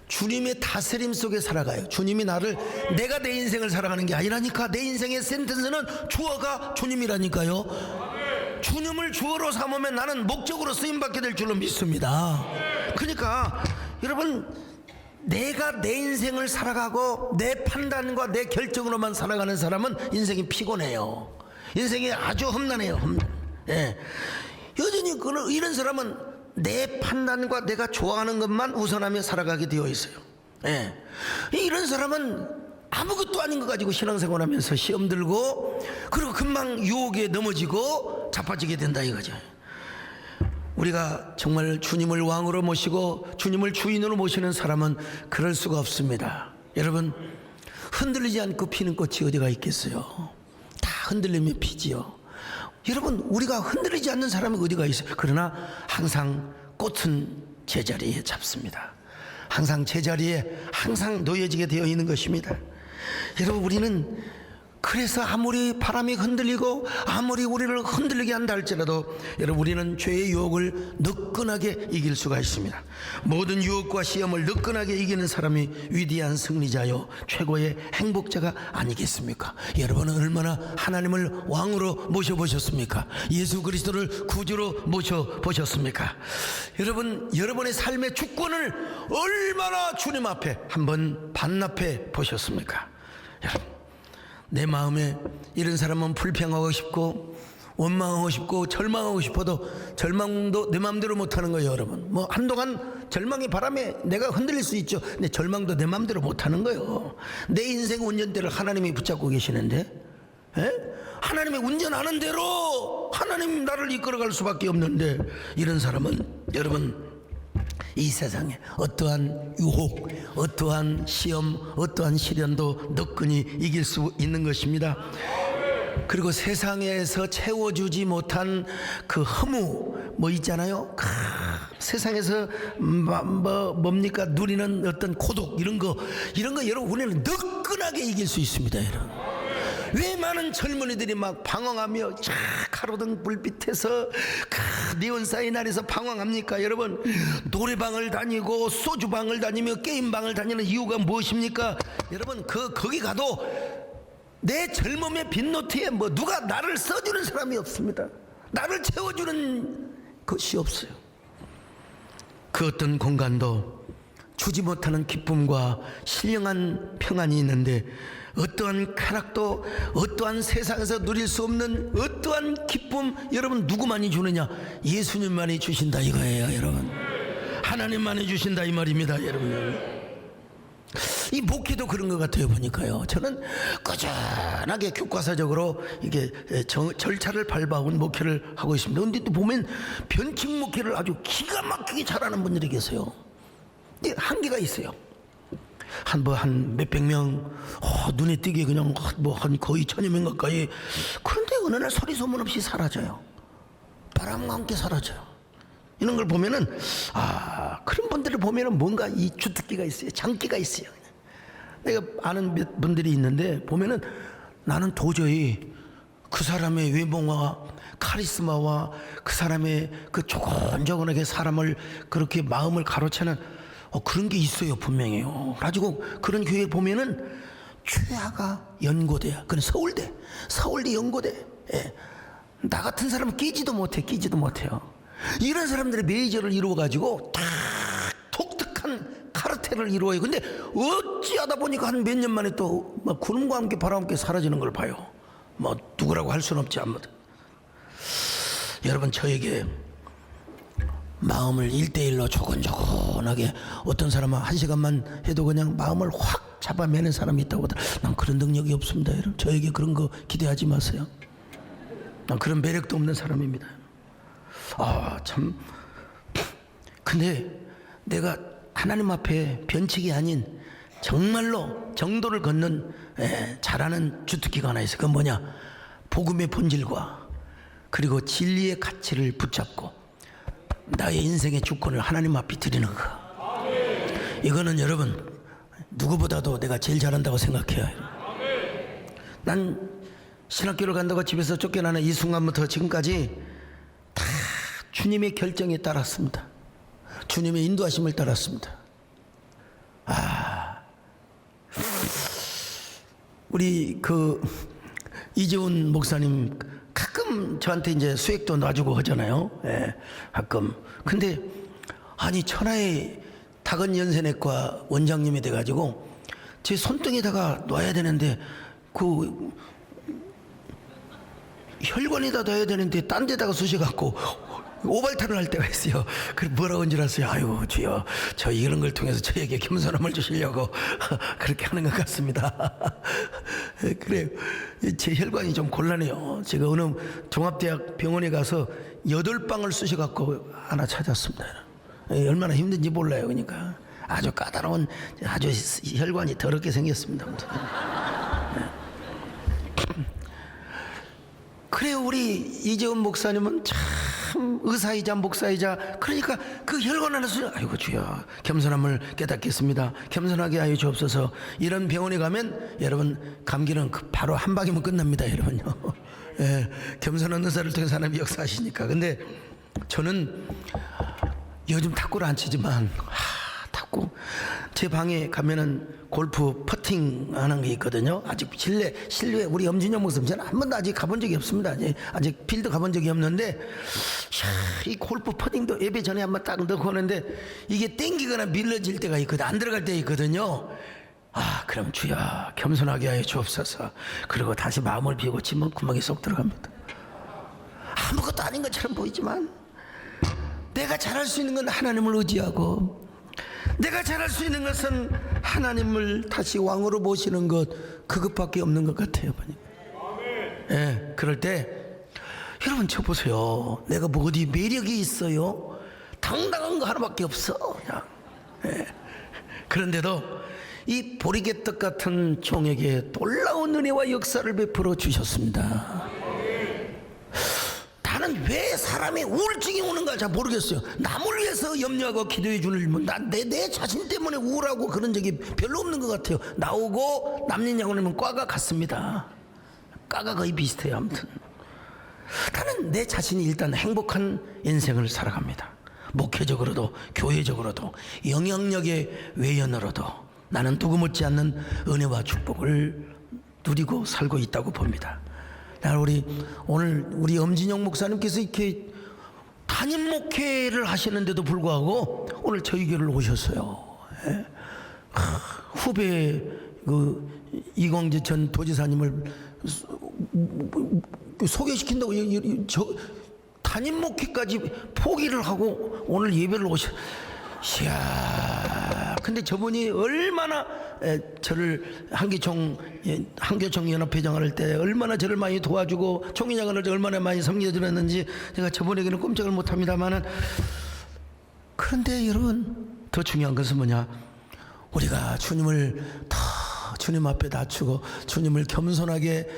주님의 다스림 속에 살아가요. 주님이 나를, 내가 내 인생을 살아가는 게 아니라니까. 내 인생의 센텐스는 주어가 주님이라니까요. 주님을 주어로 삼으면 나는 목적으로 쓰임받게 될 줄로 믿습니다. 그러니까 여러분, 내가 내 인생을 살아가고 내 판단과 내 결정으로만 살아가는 사람은 인생이 피곤해요. 인생이 아주 험난해요. 예. 여전히 이런 사람은 내 판단과 내가 좋아하는 것만 우선하며 살아가게 되어 있어요. 예. 이런 사람은 아무것도 아닌 거 가지고 신앙생활하면서 시험 들고, 그리고 금방 유혹에 넘어지고 자빠지게 된다 이거죠. 우리가 정말 주님을 왕으로 모시고 주님을 주인으로 모시는 사람은 그럴 수가 없습니다. 여러분, 흔들리지 않고 피는 꽃이 어디가 있겠어요? 다 흔들리면 피지요. 여러분, 우리가 흔들리지 않는 사람이 어디가 있어요? 그러나 항상 꽃은 제자리에 잡습니다. 항상 제자리에 항상 놓여지게 되어 있는 것입니다. 여러분, 우리는 그래서 아무리 바람이 흔들리고 아무리 우리를 흔들리게 한다 할지라도 여러분, 우리는 죄의 유혹을 느끈하게 이길 수가 있습니다. 모든 유혹과 시험을 느끈하게 이기는 사람이 위대한 승리자요 최고의 행복자가 아니겠습니까? 여러분은 얼마나 하나님을 왕으로 모셔보셨습니까? 예수 그리스도를 구주로 모셔보셨습니까? 여러분, 여러분의 삶의 주권을 얼마나 주님 앞에 한번 반납해 보셨습니까? 여러분, 내 마음에 이런 사람은 불평하고 싶고 원망하고 싶고 절망하고 싶어도 절망도 내 마음대로 못하는 거예요. 여러분, 뭐 한동안 절망의 바람에 내가 흔들릴 수 있죠. 근데 절망도 내 마음대로 못하는 거예요. 내 인생 운전대를 하나님이 붙잡고 계시는데, 하나님이 운전하는 대로 하나님 나를 이끌어갈 수밖에 없는데, 이런 사람은 여러분, 이 세상에 어떠한 유혹, 어떠한 시험, 어떠한 시련도 너끈히 이길 수 있는 것입니다. 그리고 세상에서 채워주지 못한 그 허무 뭐 있잖아요. 세상에서 뭡니까 누리는 어떤 고독, 이런 거 여러분, 우리는 너끈하게 이길 수 있습니다. 여러분, 왜 많은 젊은이들이 막 방황하며 가로등 불빛에서 네온사인 아래서 방황합니까? 여러분, 노래방을 다니고 소주방을 다니며 게임방을 다니는 이유가 무엇입니까? 여러분, 거기 가도 내 젊음의 빈노트에 뭐 누가 나를 써주는 사람이 없습니다. 나를 채워주는 것이 없어요. 그 어떤 공간도 주지 못하는 기쁨과 신령한 평안이 있는데, 어떠한 쾌락도 어떠한 세상에서 누릴 수 없는 어떠한 기쁨, 여러분 누구만이 주느냐? 예수님만이 주신다 이거예요. 여러분, 하나님만이 주신다 이 말입니다. 여러분, 이 목회도 그런 것 같아요. 보니까요, 저는 꾸준하게 교과서적으로 이게 절차를 밟아온 목회를 하고 있습니다. 그런데 또 보면 변칙 목회를 아주 기가 막히게 잘하는 분들이 계세요. 한계가 있어요. 한 몇백 명, 눈에 띄게 그냥 한 거의 1,000여 명 가까이. 그런데 어느 날 소리 소문 없이 사라져요. 바람과 함께 사라져요. 이런 걸 보면은 그런 분들을 보면은 뭔가 이 주특기가 있어요. 장기가 있어요. 내가 아는 몇 분들이 있는데 보면은 나는 도저히 그 사람의 외모와 카리스마와 그 사람의 그 조곤조곤하게 사람을 그렇게 마음을 가로채는 그런 게 있어요. 분명해요. 가지고 그런 교회 보면은 최하가 연고대야. 그건 서울대 연고대. 예. 나 같은 사람은 끼지도 못해요. 이런 사람들의 메이저를 이루어가지고 딱 독특한 카르텔을 이루어요. 근데 어찌하다 보니까 한 몇 년 만에 또 막 구름과 함께 바람과 함께 사라지는 걸 봐요. 뭐 누구라고 할 수는 없지 아무도. 여러분 저에게 마음을 1대1로 조곤조곤하게 어떤 사람은 1시간만 해도 그냥 마음을 확 잡아매는 사람이 있다고 하더라. 난 그런 능력이 없습니다. 여러분 저에게 그런 거 기대하지 마세요. 난 그런 매력도 없는 사람입니다. 참. 근데 내가 하나님 앞에 변칙이 아닌 정말로 정도를 걷는 잘하는 주특기가 하나 있어. 그건 뭐냐? 복음의 본질과 그리고 진리의 가치를 붙잡고 나의 인생의 주권을 하나님 앞에 드리는 거. 이거는 여러분 누구보다도 내가 제일 잘한다고 생각해요. 난 신학교를 간다고 집에서 쫓겨나는 이 순간부터 지금까지 다 주님의 결정에 따랐습니다. 주님의 인도하심을 따랐습니다. 우리 이재훈 목사님 가끔 저한테 이제 수액도 놔주고 하잖아요. 예, 가끔. 근데 아니 천하의 다근연세내과 원장님이 돼가지고 제 손등에다가 놔야 되는데 그 혈관에다 놔야 되는데 딴 데다가 쑤셔갖고 오발탄을 할 때가 있어요. 그래 뭐라고 한 줄 아세요? 아유 주여 저 이런 걸 통해서 저에게 겸손함을 주시려고 그렇게 하는 것 같습니다. 그래요. 제 혈관이 좀 곤란해요. 제가 어느 종합대학 병원에 가서 8방을 쑤셔갖고 하나 찾았습니다. 얼마나 힘든지 몰라요. 그러니까 아주 까다로운 아주 혈관이 더럽게 생겼습니다. 그래요. 우리 이재훈 목사님은 참 의사이자 목사이자 그러니까 그 혈관 안에서 아이고 주여 겸손함을 깨닫겠습니다. 겸손하게 하여 주옵소서. 이런 병원에 가면 여러분 감기는 바로 한 방이면 끝납니다. 여러분요. 예, 겸손한 의사를 통해 하나님이 역사하시니까. 근데 저는 요즘 탁구를 안 치지만 탁구 제 방에 가면은 골프 퍼팅 하는 게 있거든요. 아직 실내 우리 엄진영 목사님 저는 한 번도 아직 가본 적이 없습니다. 아직 필드 가본 적이 없는데 이 골프 퍼팅도 예배 전에 한번 딱 넣고 하는데 이게 땡기거나 밀려질 때가 있거든. 안 들어갈 때 있거든요. 그럼 주여 겸손하게 하여 주옵소서. 그리고 다시 마음을 비우고 치면 구멍에 쏙 들어갑니다. 아무것도 아닌 것처럼 보이지만 내가 잘할 수 있는 건 하나님을 의지하고 내가 잘할 수 있는 것은 하나님을 다시 왕으로 모시는 것 그것밖에 없는 것 같아요. 예, 그럴 때 여러분 저 보세요. 내가 뭐 어디 매력이 있어요? 당당한 거 하나밖에 없어. 그냥. 예. 그런데도 이 보리개떡 같은 종에게 놀라운 은혜와 역사를 베풀어 주셨습니다. 나는 왜 사람이 우울증이 오는가 잘 모르겠어요. 남을 위해서 염려하고 기도해 주는 내 자신 때문에 우울하고 그런 적이 별로 없는 것 같아요. 나오고 남녀냐고 하면 과가 같습니다. 과가 거의 비슷해요. 아무튼 나는 내 자신이 일단 행복한 인생을 살아갑니다. 목회적으로도 교회적으로도 영향력의 외연으로도 나는 누구 못지않는 은혜와 축복을 누리고 살고 있다고 봅니다. 오늘 우리 엄진영 목사님께서 이렇게 담임 목회를 하시는데도 불구하고 오늘 저희 교회를 오셨어요. 예? 후배 이광재 전 도지사님을 소개시킨다고 담임 목회까지 포기를 하고 오늘 예배를 이야, 근데 저분이 얼마나 저를 한교총 연합회장을 할 때 얼마나 저를 많이 도와주고 총회장을 할 때 얼마나 많이 섬겨주었는지 제가 저분에게는 꼼짝을 못합니다만은, 그런데 여러분 더 중요한 것은 뭐냐, 우리가 주님을 더 주님 앞에 낮추고 주님을 겸손하게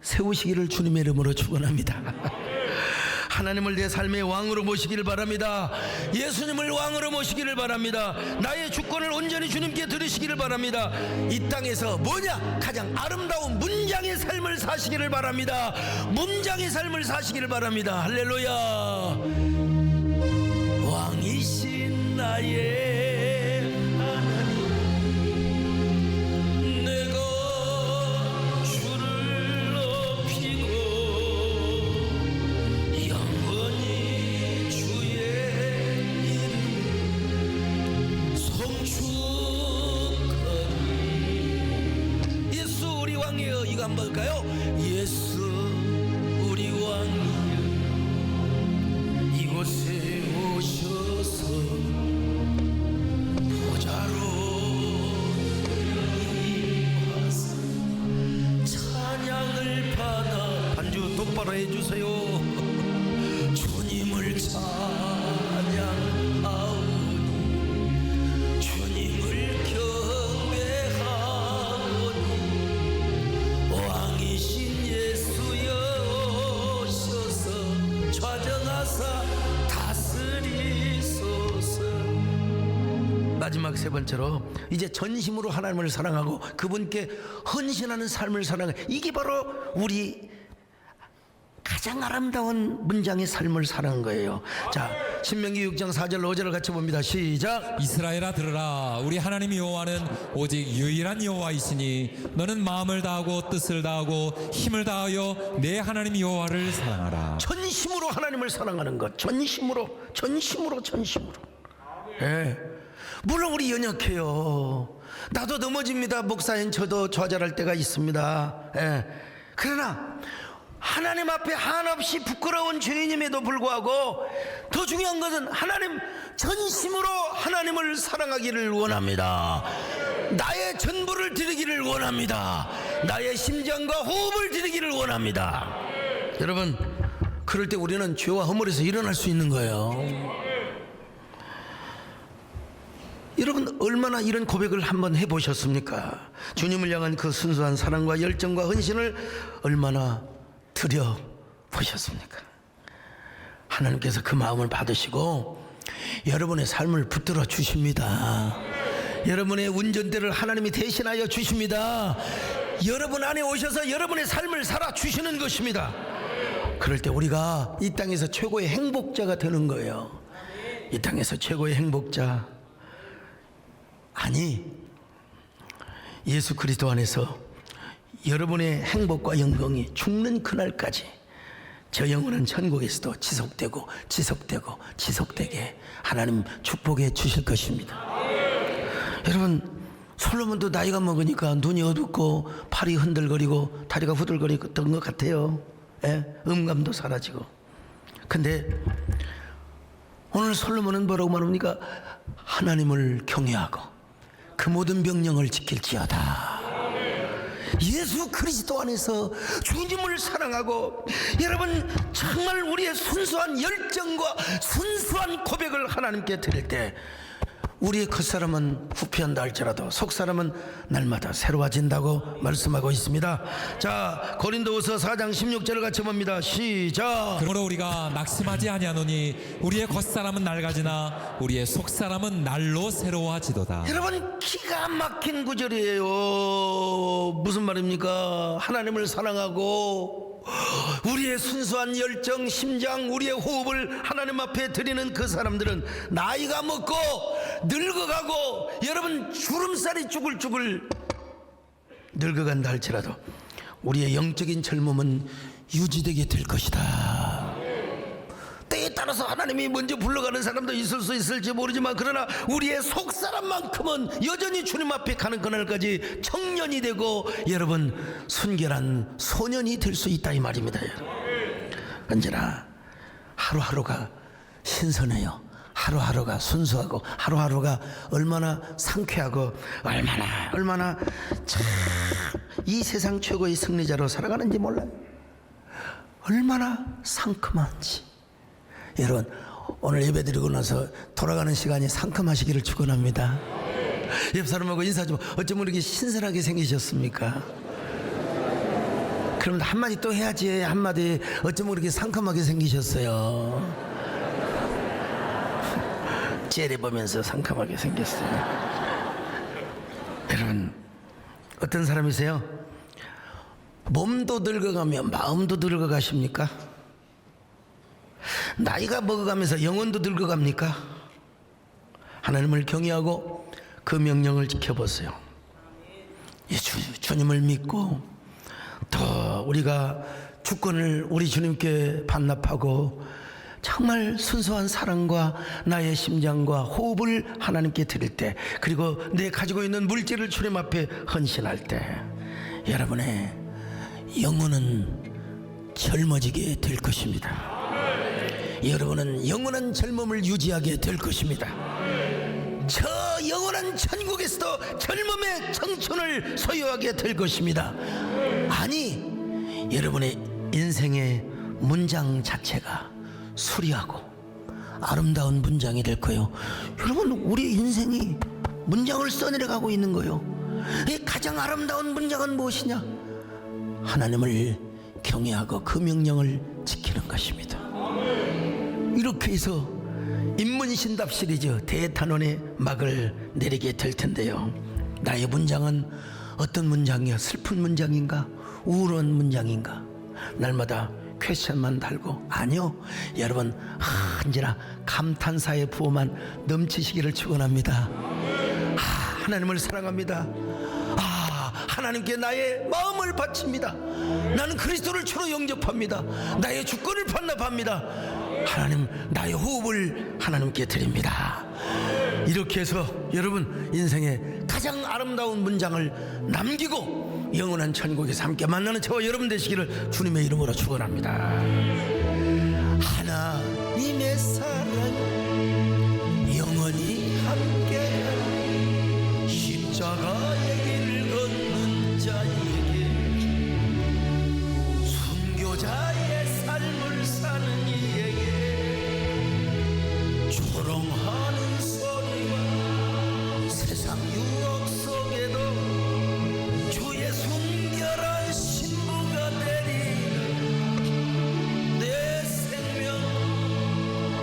세우시기를 주님의 이름으로 축원합니다. 하나님을 내 삶의 왕으로 모시기를 바랍니다. 예수님을 왕으로 모시기를 바랍니다. 나의 주권을 온전히 주님께 드리시기를 바랍니다. 이 땅에서 뭐냐? 가장 아름다운 문장의 삶을 사시기를 바랍니다. 문장의 삶을 사시기를 바랍니다. 할렐루야. 왕이신 나의 하나님, 내가 주를 높이고 영원히 주의 이름 송축하리. 예수 우리 왕이여. 이거 한번 볼까요? 예수 우리 왕이여, 이곳에 오셔서 보좌로 임하사 찬양을 받아. 반주 똑바로 해주세요. 주님을 찬양하오니 주님을 경배하오니 왕이신 예수여 오셔서 좌정하사 다스리소서. 마지막 세 번째로 이제 전심으로 하나님을 사랑하고 그분께 헌신하는 삶을 사랑해. 이게 바로 우리 가장 아름다운 문장의 삶을 사는 거예요. 자, 신명기 6장 4절 5절을 같이 봅니다. 시작. 이스라엘아 들으라. 우리 하나님 여호와는 오직 유일한 여호와이시니 너는 마음을 다하고 뜻을 다하고 힘을 다하여 내 하나님 여호와를 사랑하라. 전심으로 하나님을 사랑하는 것. 전심으로. 예. 물론 우리 연약해요. 나도 넘어집니다. 목사인 저도 좌절할 때가 있습니다. 예. 그러나 하나님 앞에 한없이 부끄러운 죄인임에도 불구하고 더 중요한 것은 하나님 전심으로 하나님을 사랑하기를 원합니다. 나의 전부를 드리기를 원합니다. 나의 심장과 호흡을 드리기를 원합니다. 여러분, 그럴 때 우리는 죄와 허물에서 일어날 수 있는 거예요. 여러분, 얼마나 이런 고백을 한번 해보셨습니까? 주님을 향한 그 순수한 사랑과 열정과 헌신을 얼마나 드려보셨습니까? 하나님께서 그 마음을 받으시고 여러분의 삶을 붙들어 주십니다. 여러분의 운전대를 하나님이 대신하여 주십니다. 여러분 안에 오셔서 여러분의 삶을 살아 주시는 것입니다. 그럴 때 우리가 이 땅에서 최고의 행복자가 되는 거예요. 이 땅에서 최고의 행복자, 아니, 예수 그리스도 안에서 여러분의 행복과 영광이 죽는 그날까지 저 영혼은 천국에서도 지속되게 하나님 축복해 주실 것입니다. 여러분, 솔로몬도 나이가 먹으니까 눈이 어둡고 팔이 흔들거리고 다리가 후들거리던 것 같아요. 예? 음감도 사라지고. 근데 오늘 솔로몬은 뭐라고 말합니까? 하나님을 경외하고 그 모든 명령을 지킬지어다. 예수 그리스도 안에서 주님을 사랑하고, 여러분 정말 우리의 순수한 열정과 순수한 고백을 하나님께 드릴 때 우리의 겉사람은 후피한다 할지라도 속사람은 날마다 새로워진다고 말씀하고 있습니다. 자, 고린도후서 4장 16절을 같이 봅니다. 시작. 그러므로 우리가 낙심하지 아니하노니 우리의 겉사람은 낡아지나 우리의 속사람은 날로 새로워지도다. 여러분, 기가 막힌 구절이에요. 무슨 말입니까? 하나님을 사랑하고 우리의 순수한 열정, 심장, 우리의 호흡을 하나님 앞에 드리는 그 사람들은 나이가 먹고 늙어가고, 여러분 주름살이 쭈글쭈글 늙어간다 할지라도 우리의 영적인 젊음은 유지되게 될 것이다. 때에 따라서 하나님이 먼저 불러가는 사람도 있을 수 있을지 모르지만, 그러나 우리의 속사람만큼은 여전히 주님 앞에 가는 그날까지 청년이 되고 여러분 순결한 소년이 될 수 있다 이 말입니다. 여러분, 언제나 하루하루가 신선해요. 하루하루가 순수하고 하루하루가 얼마나 상쾌하고 얼마나 참 이 세상 최고의 승리자로 살아가는지 몰라요. 얼마나 상큼한지. 여러분, 오늘 예배드리고 나서 돌아가는 시간이 상큼하시기를 축원합니다. 옆 사람하고 인사 좀. 어쩌면 이렇게 신선하게 생기셨습니까? 그럼 한마디 또 해야지. 한마디. 어쩌면 그렇게 상큼하게 생기셨어요. 째려보면서 상큼하게 생겼어요. 여러분, 어떤 사람이세요? 몸도 늙어가며 마음도 늙어가십니까? 나이가 먹어가면서 영혼도 늙어갑니까? 하나님을 경외하고 그 명령을 지켜보세요. 주님을 믿고 또 우리가 주권을 우리 주님께 반납하고 정말 순수한 사랑과 나의 심장과 호흡을 하나님께 드릴 때, 그리고 내 가지고 있는 물질을 주님 앞에 헌신할 때, 여러분의 영혼은 젊어지게 될 것입니다. 여러분은 영원한 젊음을 유지하게 될 것입니다. 저 영원한 천국에서도 젊음의 청춘을 소유하게 될 것입니다. 아니, 여러분의 인생의 문장 자체가 수리하고 아름다운 문장이 될 거예요. 여러분, 우리 인생이 문장을 써내려가고 있는 거예요. 가장 아름다운 문장은 무엇이냐? 하나님을 경외하고 그 명령을 지키는 것입니다. 이렇게 해서 인문신답 시리즈 대탄원의 막을 내리게 될 텐데요. 나의 문장은 어떤 문장이야? 슬픈 문장인가? 우울한 문장인가? 날마다 퀘션만 달고, 아니요, 여러분, 언제나 감탄사의 부어만 넘치시기를 축원합니다. 하나님을 사랑합니다. 하나님께 나의 마음을 바칩니다. 나는 그리스도를 주로 영접합니다. 나의 주권을 반납합니다. 하나님, 나의 호흡을 하나님께 드립니다. 이렇게 해서 여러분 인생의 가장 아름다운 문장을 남기고 영원한 천국에서 함께 만나는 저와 여러분 되시기를 주님의 이름으로 축원합니다. 하나님의 사랑 영원히 함께하는 십자가의 길을 걷는 자에게, 순교자의 삶을 사는 이에게 조롱하는 소리와 세상 유혹 속에도 주의 순결한 신부가 되리라. 내 생명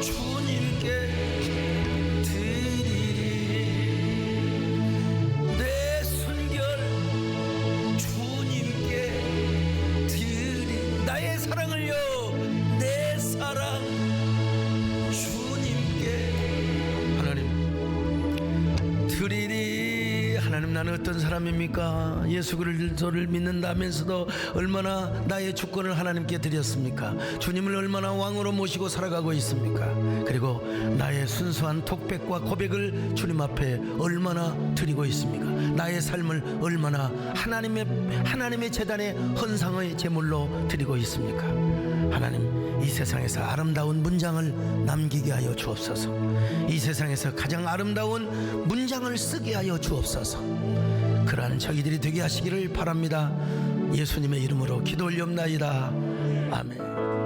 주님께 드리리. 내 순결 주님께 드리. 나의 사랑을요, 내 사랑 주님께 하나님 드리리. 하나님, 나는 어떤 사람입니까? 예수 그리스도를 믿는다면서도 얼마나 나의 주권을 하나님께 드렸습니까? 주님을 얼마나 왕으로 모시고 살아가고 있습니까? 그리고 나의 순수한 톡백과 고백을 주님 앞에 얼마나 드리고 있습니까? 나의 삶을 얼마나 하나님의 제단에 헌상의 제물로 드리고 있습니까? 하나님, 이 세상에서 아름다운 문장을 남기게 하여 주옵소서. 이 세상에서 가장 아름다운 문장을 쓰게 하여 주옵소서. 그러한 저희들이 되게 하시기를 바랍니다. 예수님의 이름으로 기도 올리옵나이다. 아멘.